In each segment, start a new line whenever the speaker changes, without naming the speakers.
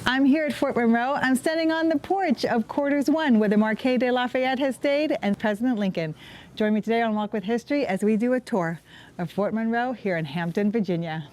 I'm here at Fort Monroe. I'm standing on the porch of Quarters 1, where the Marquis de Lafayette has stayed and President Lincoln. Join me today on Walk with History as we do a tour of Fort Monroe here in Hampton, Virginia.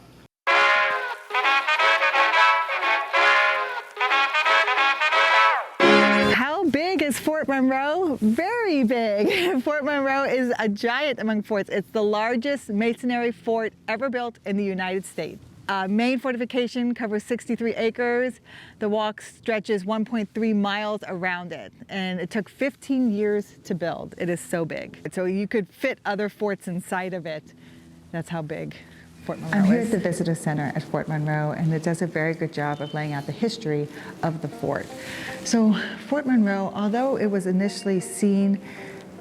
How big is Fort Monroe? Very big. Fort Monroe is a giant among forts. It's the largest masonry fort ever built in the United States. Main fortification covers 63 acres. The walk stretches 1.3 miles around it, and it took 15 years to build. It is so big. So you could fit other forts inside of it. That's how big Fort Monroe is. I'm here at the Visitor Center at Fort Monroe, and it does a very good job of laying out the history of the fort. So Fort Monroe, although it was initially seen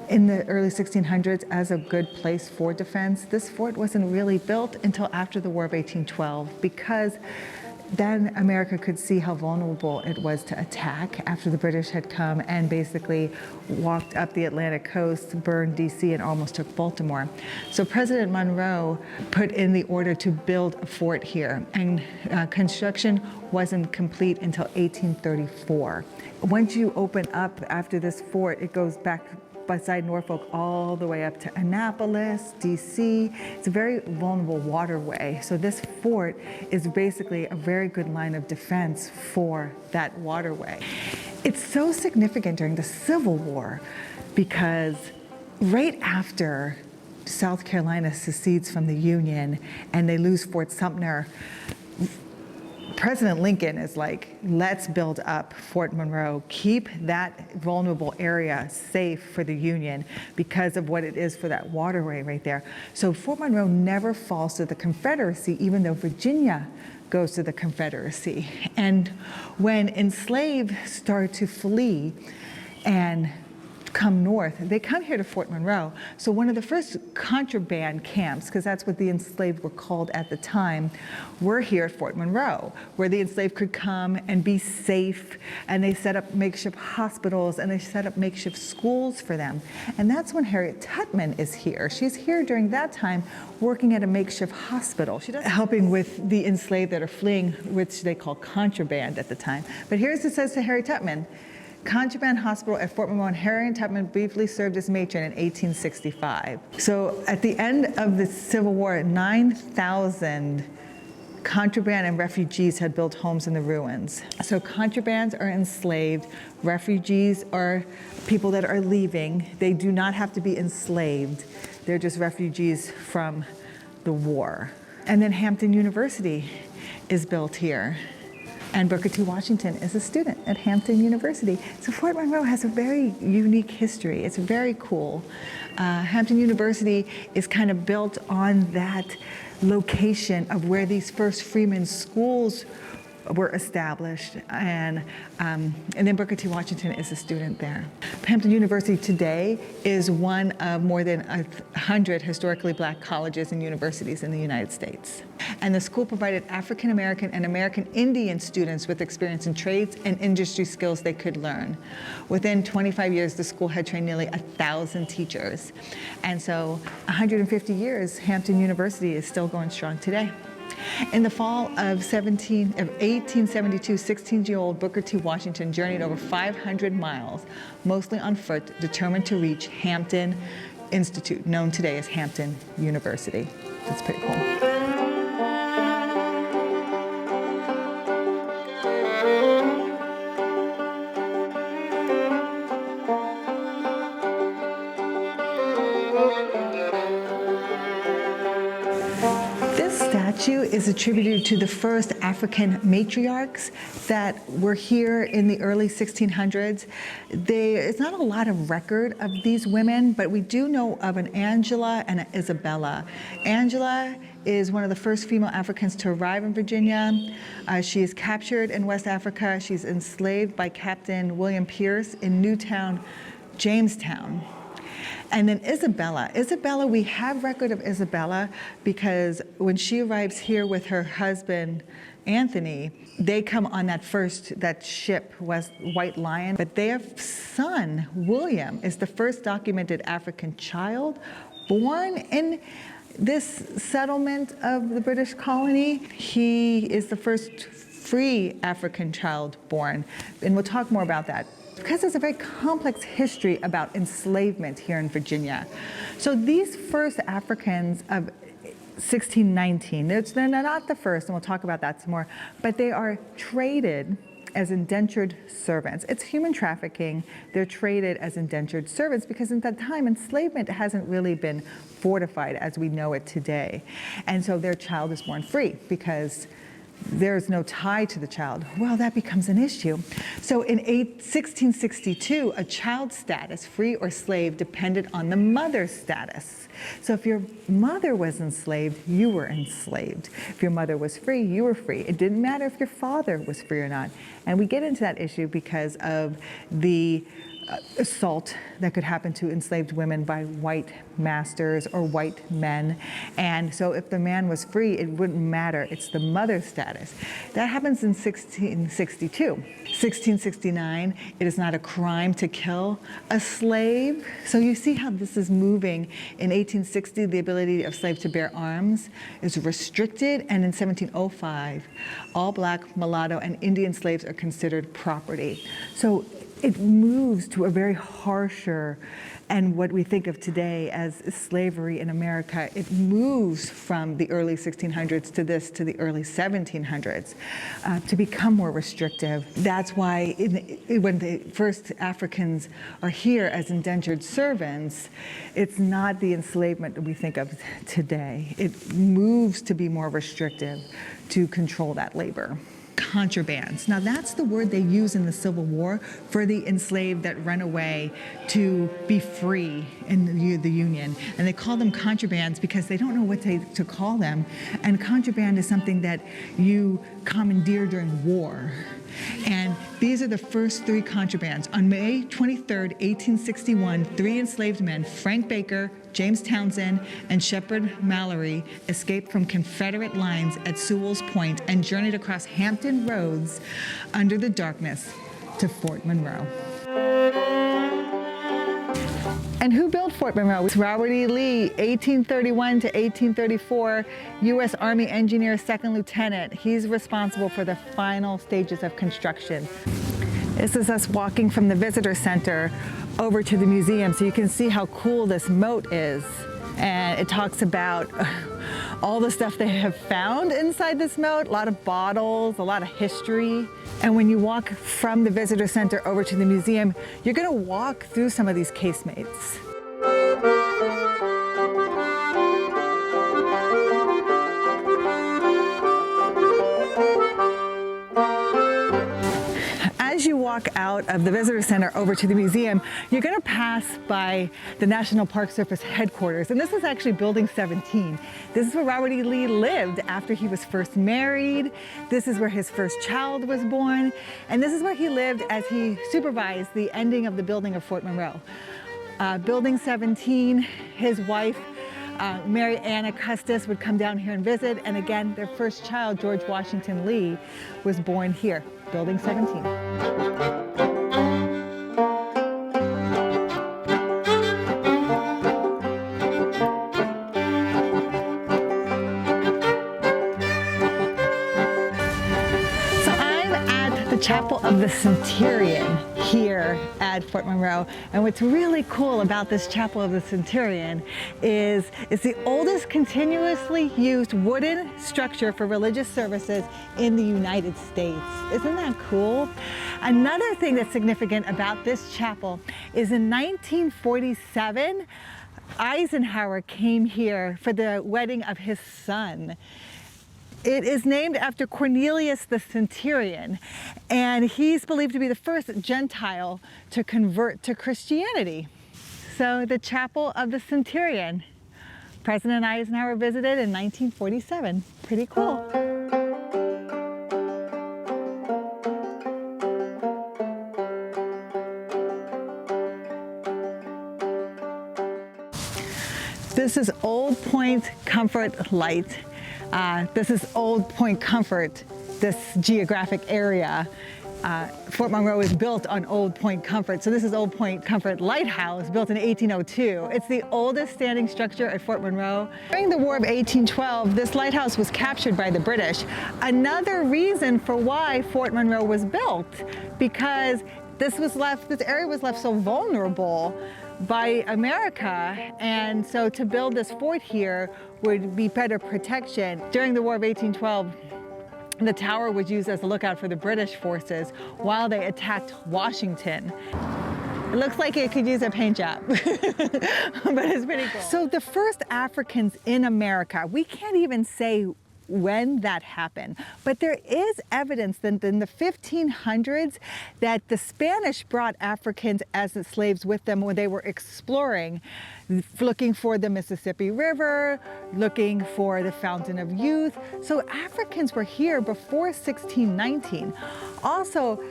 in the early 1600s as a good place for defense, this fort wasn't really built until after the War of 1812, because then America could see how vulnerable it was to attack after the British had come and basically walked up the Atlantic coast, burned DC, and almost took Baltimore. So President Monroe put in the order to build a fort here, and construction wasn't complete until 1834. Once you open up after this fort, it goes back beside Norfolk all the way up to Annapolis, DC. It's a very vulnerable waterway. So this fort is basically a very good line of defense for that waterway. It's so significant during the Civil War because right after South Carolina secedes from the Union and they lose Fort Sumter, President Lincoln is like, let's build up Fort Monroe, keep that vulnerable area safe for the Union because of what it is for that waterway right there. So Fort Monroe never falls to the Confederacy, even though Virginia goes to the Confederacy. And when enslaved start to flee and come north, they come here to Fort Monroe. So one of the first contraband camps, because that's what the enslaved were called at the time, were here at Fort Monroe, where the enslaved could come and be safe, and they set up makeshift hospitals, and they set up makeshift schools for them. And that's when Harriet Tubman is here. She's here during that time working at a makeshift hospital. She does helping with the enslaved that are fleeing, which they call contraband at the time. But here's it says to Harriet Tubman, Contraband Hospital at Fort Monroe, and Harriet Tubman briefly served as matron in 1865. So at the end of the Civil War, 9,000 contraband and refugees had built homes in the ruins. So contrabands are enslaved, refugees are people that are leaving. They do not have to be enslaved. They're just refugees from the war. And then Hampton University is built here. And Booker T. Washington is a student at Hampton University. So Fort Monroe has a very unique history. It's very cool. Hampton University is kind of built on that location of where these first freemen's schools were established, and then Booker T. Washington is a student there. Hampton University today is one of more than 100 historically black colleges and universities in the United States. And the school provided African American and American Indian students with experience in trades and industry skills they could learn. Within 25 years, the school had trained nearly 1,000 teachers. And so 150 years, Hampton University is still going strong today. In the fall of 1872, 16-year-old Booker T. Washington journeyed over 500 miles, mostly on foot, determined to reach Hampton Institute, known today as Hampton University. That's pretty cool. This statue is attributed to the first African matriarchs that were here in the early 1600s. There's not a lot of record of these women, but we do know of an Angela and an Isabella. Angela is one of the first female Africans to arrive in Virginia. She is captured in West Africa. She's enslaved by Captain William Pierce in Newtown, Jamestown. And then Isabella, we have record of Isabella because when she arrives here with her husband, Anthony, they come on that ship, White Lion, but their son, William, is the first documented African child born in this settlement of the British colony. He is the first free African child born. And we'll talk more about that, because there's a very complex history about enslavement here in Virginia. So these first Africans of 1619, they're not the first, and we'll talk about that some more, but they are traded as indentured servants. It's human trafficking. They're traded as indentured servants because at that time, enslavement hasn't really been fortified as we know it today. And so their child is born free because there's no tie to the child. Well, that becomes an issue. So in 1662, a child's status, free or slave, depended on the mother's status. So if your mother was enslaved, you were enslaved. If your mother was free, you were free. It didn't matter if your father was free or not. And we get into that issue because of the assault that could happen to enslaved women by white masters or white men. And so if the man was free, it wouldn't matter. It's the mother's status. That happens in 1662. 1669, it is not a crime to kill a slave. So you see how this is moving. In 1860, the ability of slaves to bear arms is restricted. And in 1705, all black, mulatto, and Indian slaves are considered property. So it moves to a very harsher, and what we think of today as slavery in America, it moves from the early 1600s to the early 1700s to become more restrictive. That's why when the first Africans are here as indentured servants, it's not the enslavement that we think of today. It moves to be more restrictive to control that labor. Contrabands. Now that's the word they use in the Civil War for the enslaved that run away to be free in the Union. And they call them contrabands because they don't know what to call them. And contraband is something that you commandeer during war. And these are the first three contrabands. On May 23rd, 1861, three enslaved men, Frank Baker, James Townsend, and Shepard Mallory, escaped from Confederate lines at Sewell's Point and journeyed across Hampton Roads under the darkness to Fort Monroe. And who built Fort Monroe? It's Robert E. Lee, 1831 to 1834, U.S. Army engineer, second lieutenant. He's responsible for the final stages of construction. This is us walking from the visitor center over to the museum, so you can see how cool this moat is. And it talks about all the stuff they have found inside this moat, a lot of bottles, a lot of history. And when you walk from the visitor center over to the museum, you're gonna walk through some of these casemates. As you walk out of the visitor center over to the museum, you're going to pass by the National Park Service headquarters. And this is actually Building 17. This is where Robert E. Lee lived after he was first married. This is where his first child was born. And this is where he lived as he supervised the ending of the building of Fort Monroe. Building 17, his wife, Mary Ann Custis, would come down here and visit. And again, their first child, George Washington Lee, was born here, Building 17. Chapel of the Centurion here at Fort Monroe. And what's really cool about this Chapel of the Centurion is it's the oldest continuously used wooden structure for religious services in the United States. Isn't that cool? Another thing that's significant about this chapel is in 1947, Eisenhower came here for the wedding of his son. It is named after Cornelius the Centurion, and he's believed to be the first Gentile to convert to Christianity. So the Chapel of the Centurion, President Eisenhower visited in 1947. Pretty cool. This is Old Point Comfort Light. This is Old Point Comfort this geographic area. Fort Monroe is built on Old Point Comfort. So this is Old Point Comfort Lighthouse, built in 1802. It's the oldest standing structure at Fort Monroe. During the War of 1812, this lighthouse was captured by the British. Another reason for why Fort Monroe was built, because this area was left so vulnerable by America, and so to build this fort here would be better protection. During the War of 1812, the tower was used as a lookout for the British forces while they attacked Washington. It looks like it could use a paint job, but it's pretty cool. So the first Africans in America, we can't even say when that happened, but there is evidence that in the 1500s that the Spanish brought Africans as slaves with them when they were exploring, looking for the Mississippi River, looking for the Fountain of Youth. So Africans were here before 1619. Also,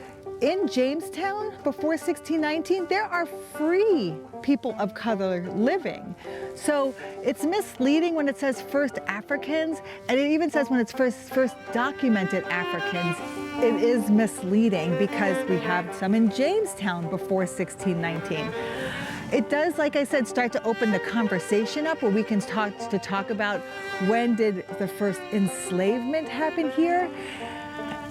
in Jamestown, before 1619, there are free people of color living. So it's misleading when it says first Africans, and it even says when it's first documented Africans. It is misleading because we have some in Jamestown before 1619. It does, like I said, start to open the conversation up where we can talk about when did the first enslavement happen here.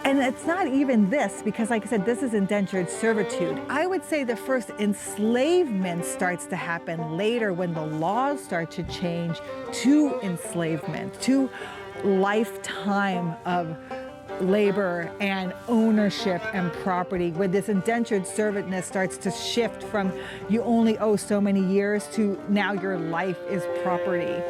And it's not even this, because like I said, this is indentured servitude. I would say the first enslavement starts to happen later when the laws start to change to enslavement, to lifetime of labor and ownership and property, where this indentured servantness starts to shift from you only owe so many years to now your life is property.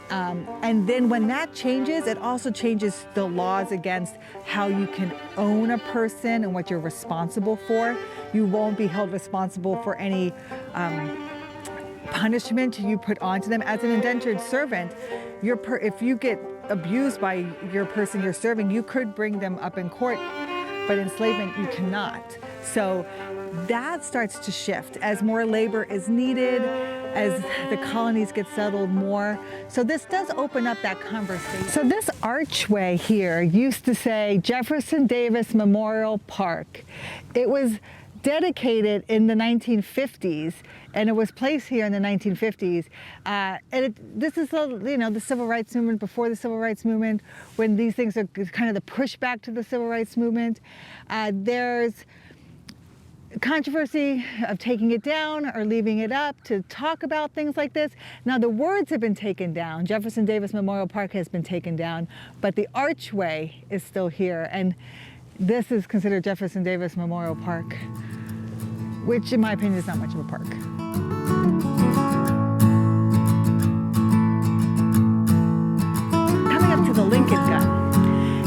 And then when that changes, it also changes the laws against how you can own a person and what you're responsible for. You won't be held responsible for any punishment you put onto them. As an indentured servant, if you get abused by your person you're serving, you could bring them up in court, but enslavement you cannot. So that starts to shift as more labor is needed, as the colonies get settled more. So this does open up that conversation. So this archway here used to say Jefferson Davis Memorial Park. It was dedicated in the 1950s, and it was placed here in the 1950s. This is the civil rights movement, before the civil rights movement, when these things are kind of the pushback to the civil rights movement. There's controversy of taking it down or leaving it up to talk about things like this. Now the words have been taken down. Jefferson Davis Memorial Park has been taken down, but the archway is still here, and this is considered Jefferson Davis Memorial Park, which in my opinion is not much of a park. Coming up to the Lincoln gun,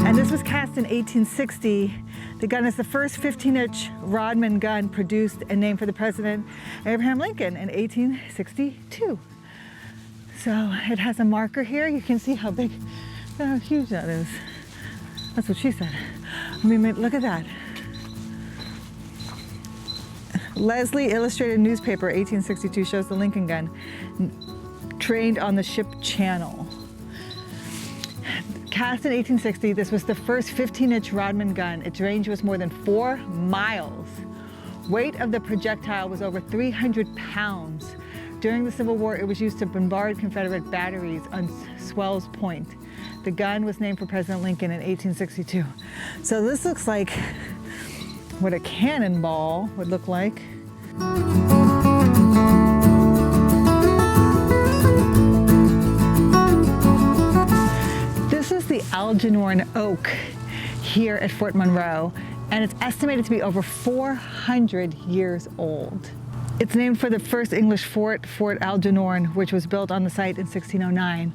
and this was cast in 1860. The gun is the first 15-inch Rodman gun produced and named for the President Abraham Lincoln in 1862. So it has a marker here. You can see how big, how huge that is. That's what she said. I mean, look at that. Leslie Illustrated Newspaper, 1862, shows the Lincoln gun trained on the ship Channel. Cast in 1860, this was the first 15-inch Rodman gun. Its range was more than 4 miles. Weight of the projectile was over 300 pounds. During the Civil War, it was used to bombard Confederate batteries on Swell's Point. The gun was named for President Lincoln in 1862. So this looks like what a cannonball would look like. This is the Algernon Oak here at Fort Monroe, and it's estimated to be over 400 years old. It's named for the first English fort, Fort Algernon, which was built on the site in 1609.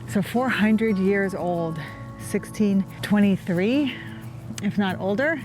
So 400 years old, 1623, if not older.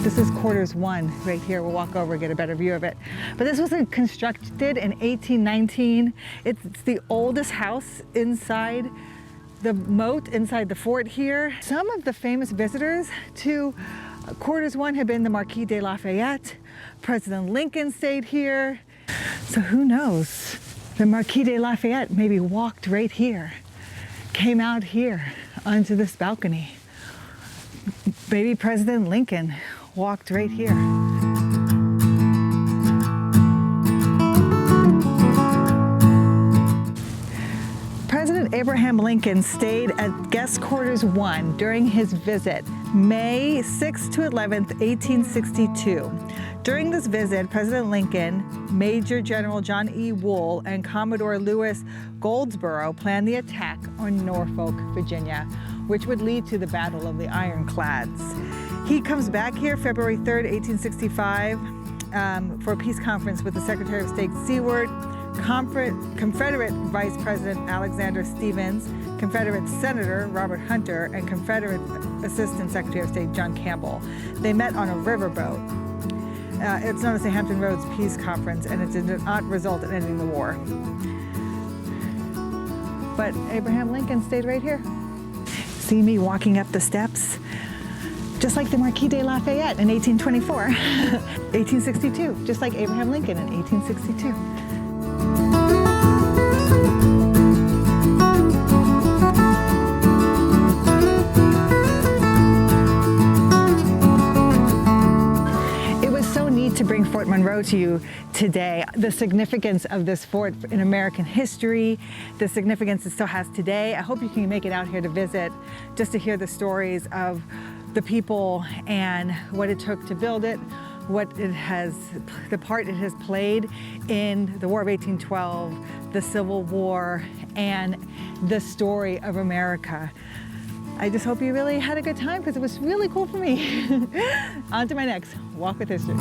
This is quarters 1 right here. We'll walk over and get a better view of it. But this was constructed in 1819. It's the oldest house inside the moat inside the fort here. Some of the famous visitors to Quarters 1 have been the Marquis de Lafayette. President Lincoln stayed here. So who knows? The Marquis de Lafayette maybe walked right here, came out here onto this balcony. Maybe President Lincoln walked right here. President Abraham Lincoln stayed at Guest Quarters 1 during his visit, May 6 to 11th, 1862. During this visit, President Lincoln, Major General John E. Wool, and Commodore Lewis Goldsborough planned the attack on Norfolk, Virginia, which would lead to the Battle of the Ironclads. He comes back here February 3rd, 1865, for a peace conference with the Secretary of State Seward, Confederate Vice President Alexander Stephens, Confederate Senator Robert Hunter, and Confederate Assistant Secretary of State John Campbell. They met on a riverboat. It's known as the Hampton Roads Peace Conference, and it did not result in ending the war. But Abraham Lincoln stayed right here. See me walking up the steps, just like the Marquis de Lafayette in 1824, 1862, just like Abraham Lincoln in 1862. To bring Fort Monroe to you today, the significance of this fort in American history, the significance it still has today. I hope you can make it out here to visit, just to hear the stories of the people and what it took to build it, the part it has played in the War of 1812, the Civil War, and the story of America. I just hope you really had a good time, because it was really cool for me. On to my next Walk with History.